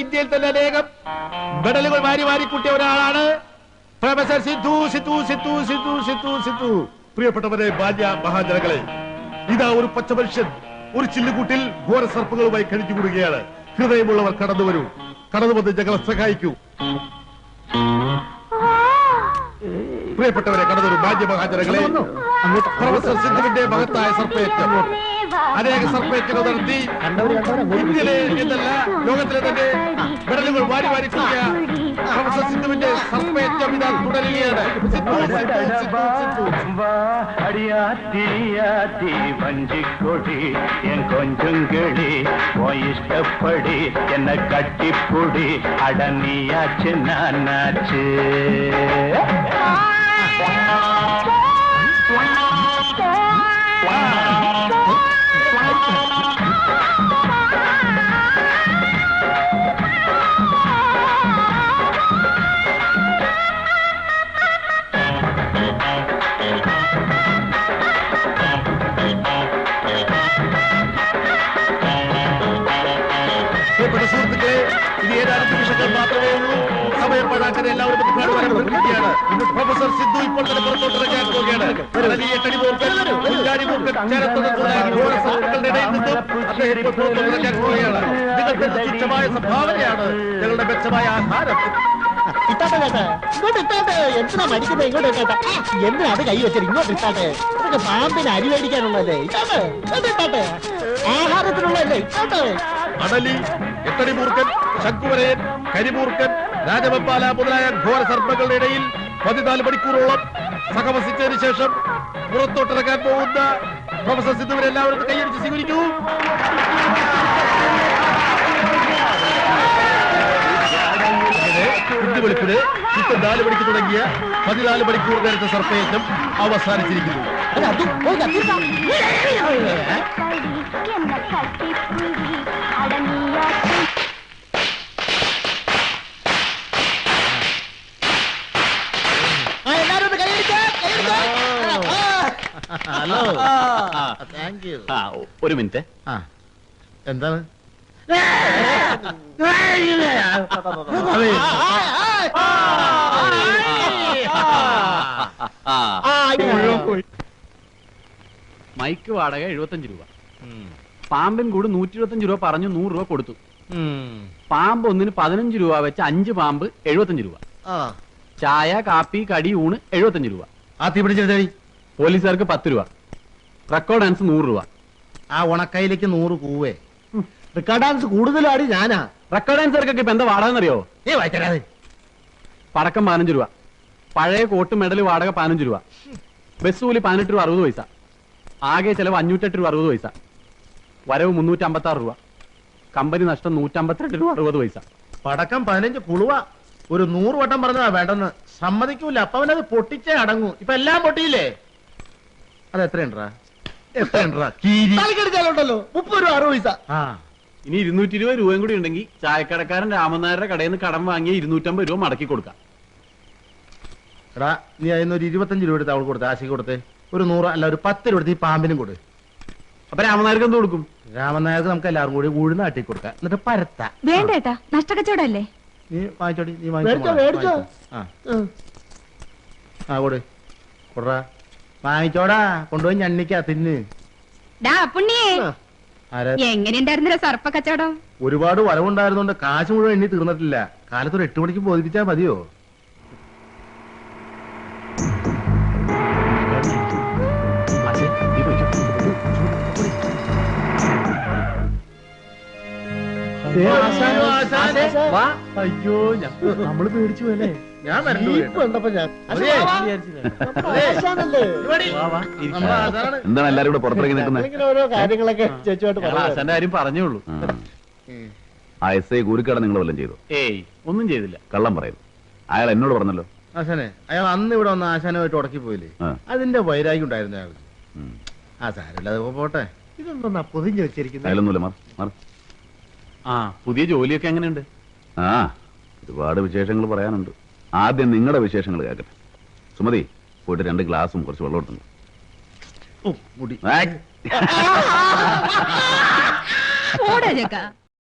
ഇന്ത്യയിൽ തന്നെ അനേകം മെഡലുകൾ വാരി കൂട്ടിയ ഒരാളാണ് പ്രൊഫസർ സിദ്ധു സിദ്ധു സിദ്ധു സിദ്ധു സിദ്ധു സിദ്ധു. പ്രിയപ്പെട്ടവരെ, ബാല്യ മഹാജനങ്ങളെ, ഇതാ ഒരു പച്ച മനുഷ്യൻ ഒരു ചില്ലുകൂട്ടിൽ ഘോര സർപ്പങ്ങളുമായി കഴിഞ്ഞുകൂടുകയാണ്. ഹൃദയമുള്ളവർ കടന്നു വരൂ, കടന്നു വന്ന് ഞങ്ങളെ സഹായിക്കൂ. പ്രിയപ്പെട്ടവരെ, കടന്നൊരു മാന്യമഹാജനങ്ങളെ, പ്രൊഫസർ സിദ്ധുവിന്റെ മഹത്തായ സർപ്പയറ്റം അനേക സർപ്പയറ്റങ്ങൾ നടത്തി ഇന്ത്യയിലെ എന്നല്ല ലോകത്തിലെ തന്നെ മെഡലുകൾ വാരി കൂട്ടിയ പ്രൊഫസർ സിദ്ധുവിന്റെ സർപ്പയറ്റം ഇതാ തുടരുകയാണ്. വഞ്ചിക്കൊടി എൻ കൊഞ്ചും കിളി ഇഷ്ടപ്പെടി എന്നെ കട്ടിപ്പൊടി അടങ്ങിയാച്ച് നാനാച്ച്. സുഹൃത്തുക്കളെ, ഇത് ഏതാനും നിമിഷങ്ങൾ മാത്രമേ ഉള്ളൂ. സമയം പാഴാക്കാൻ എല്ലാവരും പ്രതിജ്ഞയാണ്. പ്രൊഫസർ സിദ്ധു ഇപ്പോൾ തന്നെ പുറത്തോട്ടിറങ്ങാൻ പോവുകയാണ്. വലിയ കടിമൂർക്കൻ സർപ്പങ്ങളുടെ ഇടയിൽ നിന്നും അദ്ദേഹം ഇപ്പോൾ പുറത്തോട്ടിറങ്ങാൻ പോവുകയാണ്. നിങ്ങൾക്ക് തുച്ഛമായ സംഭാവനയാണ് ഞങ്ങളുടെ മെച്ചമായ ആഹാരം. ഇട്ടാട്ടെ കേട്ടെ, ഇങ്ങോട്ട് ഇട്ടാട്ടെ. എന്തിനാ മടിക്കുന്നത്? ഇങ്ങോട്ട് ഇട്ടാട്ടെ. എന്തിനാ അത് കൈ വെച്ചിട്ട് ഇങ്ങോട്ട് ഇട്ടാട്ടെ. ഇതൊക്കെ പാമ്പിന് അരി മേടിക്കാനുള്ളതല്ലേ? ഇട്ടാട്ടെ, ഇട്ടാട്ടെ. ആഹാരത്തിനുള്ളതല്ലേ? ഇട്ടാട്ടെ. അടലി, എട്ടടിമൂർക്കൻ, ശംഖുവരയൻ, കരിമൂർക്കൻ, രാജവെപ്പാല മുതലായ ഘോര സർപ്പങ്ങളുടെ ഇടയിൽ 14 മണിക്കൂറോളം സഹവസിച്ചതിന് ശേഷം പുറത്തോട്ടിറങ്ങാൻ പോകുന്ന പ്രൊഫസർ സിദ്ധുവിനെ എല്ലാവരും കൈയടിച്ച് സ്വീകരിക്കൂ. ഇന്ന് വെളുപ്പിന് 4 മണിക്ക് തുടങ്ങിയ 14 മണിക്കൂർ നേരത്തെ സർപ്പയറ്റം അവസാനിച്ചിരിക്കുന്നു. Hello, thank you. ഒരു മിനിറ്റ്. എന്താണ്? മൈക്ക് വാടക 75 രൂപ, പാമ്പിൻ കൂട് 125 രൂപ പറഞ്ഞു, 100 രൂപ കൊടുത്തു. പാമ്പ് ഒന്നിന് 15 രൂപ വെച്ച് 5 പാമ്പ് 75 രൂപ. ചായ, കാപ്പി, കടി, ഊണ് 75 രൂപ. ആ തീ പിടിച്ചെടുത്തടി. പോലീസുകാർക്ക് 10 രൂപ. റെക്കോർഡ് ഡാൻസ് 100 രൂപ. ആ ഉണക്കയിലേക്ക് 100 കൂവേ. റെക്കോർഡ് ഡാൻസ് കൂടുതലാടി ഞാനാ. റെക്കോർഡ് ഡാൻസർക്കൊക്കെ ഇപ്പൊ എന്താ വാടക എന്നറിയോ? പടക്കം 15 രൂപ, പഴയ കോട്ട് മെഡൽ വാടക 15 രൂപ, ബസ് കൂലി 18 രൂപ 60 പൈസ, ആകെ ചെലവ് 508 രൂപ 60 പൈസ, വരവ് 356 രൂപ, കമ്പനി നഷ്ടം 152 രൂപ 60 പൈസ. പടക്കം 15 കുളുവ. ഒരു 100 വട്ടം പറഞ്ഞതാ വേണ്ടെന്ന്. സമ്മതിക്കൂല. അപ്പൊ അവനത് പൊട്ടിച്ചേ അടങ്ങൂ. ഇപ്പൊ എല്ലാം പൊട്ടിയില്ലേ? അത് എത്രയുണ്ടാ? എത്രയുണ്ടാ? 30 രൂപ 60 പൈസ. ഇനി 220 രൂപയും കൂടി ഉണ്ടെങ്കിൽ ചായക്കടക്കാരൻ രാമനായരുടെ കടയിൽ നിന്ന് കടം വാങ്ങിയ 250 രൂപ മടക്കി കൊടുക്കാം. എടാ, നീ അതിനൊരു 25 രൂപ എടുത്ത് അവൾ കൊടുത്ത് ആശയ്ക്ക് കൊടുത്തേ. ഒരു 100 അല്ല ഒരു 10 രൂപ എടുത്ത് ഈ പാമ്പിനും കൊടു. അപ്പൊ രാമനായർക്ക് എന്ത് കൊടുക്കും? രാമനായർക്ക് നമുക്ക് എല്ലാവരും കൂടി ഉഴുന്ന് ആട്ടി കൊടുക്കാം. എന്നിട്ട് പരത്താം. വേണ്ട ഏട്ടാ, നഷ്ടക്കച്ചവടല്ലേ? നീ വാങ്ങിച്ചോടി. നീ വാങ്ങിച്ചോ. ആ കൊടു. കൊടുറാ. വാങ്ങിച്ചോടാ. കൊണ്ടുപോയി ഞണ്ണിക്കാ തിന്ന്. എങ്ങനെയുണ്ടായിരുന്നില്ല സർപ്പ കച്ചവടം? ഒരുപാട് വരവുണ്ടായിരുന്നോണ്ട് കാശ് മുഴുവൻ എണ്ണി തീർന്നിട്ടില്ല. കാലത്തൊരു 8 മണിക്ക് ബോധിപ്പിച്ചാൽ മതിയോ? അയ്യോ, നമ്മള് പേടിച്ചു പോയല്ലേ. ഞാൻ എന്താണ് എല്ലാരും കൂടെ പുറത്തിറങ്ങി നിൽക്കുന്നത്? ഓരോ കാര്യങ്ങളൊക്കെ ചേച്ചുമായിട്ട് ആശാന്റെ കാര്യം പറഞ്ഞോളൂ. ആ SI കൂലിക്കട നിങ്ങൾ വല്ലതും ചെയ്തു? ഏയ്, ഒന്നും ചെയ്തില്ല. കള്ളം പറയുന്നു. അയാൾ എന്നോട് പറഞ്ഞല്ലോ. ആശാനെ, അയാൾ അന്ന് ഇവിടെ വന്ന് ആശാനുമായിട്ട് ഉടക്കി പോയില്ലേ? അതിന്റെ വൈരാഗ്യം ഉണ്ടായിരുന്നു അയാൾക്ക്. ആ സാരമില്ല, അത് പോട്ടെ. ഇതൊന്നും പൊതിഞ്ഞു വെച്ചിരിക്കുന്നത്. അയാളൊന്നുമില്ല. ആ, പുതിയ ജോലിയൊക്കെ എങ്ങനെയുണ്ട്? ആ, ഒരുപാട് വിശേഷങ്ങൾ പറയാനുണ്ട്. ആദ്യം നിങ്ങളുടെ വിശേഷങ്ങൾ കേൾക്കട്ടെ. സുമതി, പോയിട്ട് 2 ഗ്ലാസും കുറച്ച് വെള്ളം എടുത്തു. ഓടാ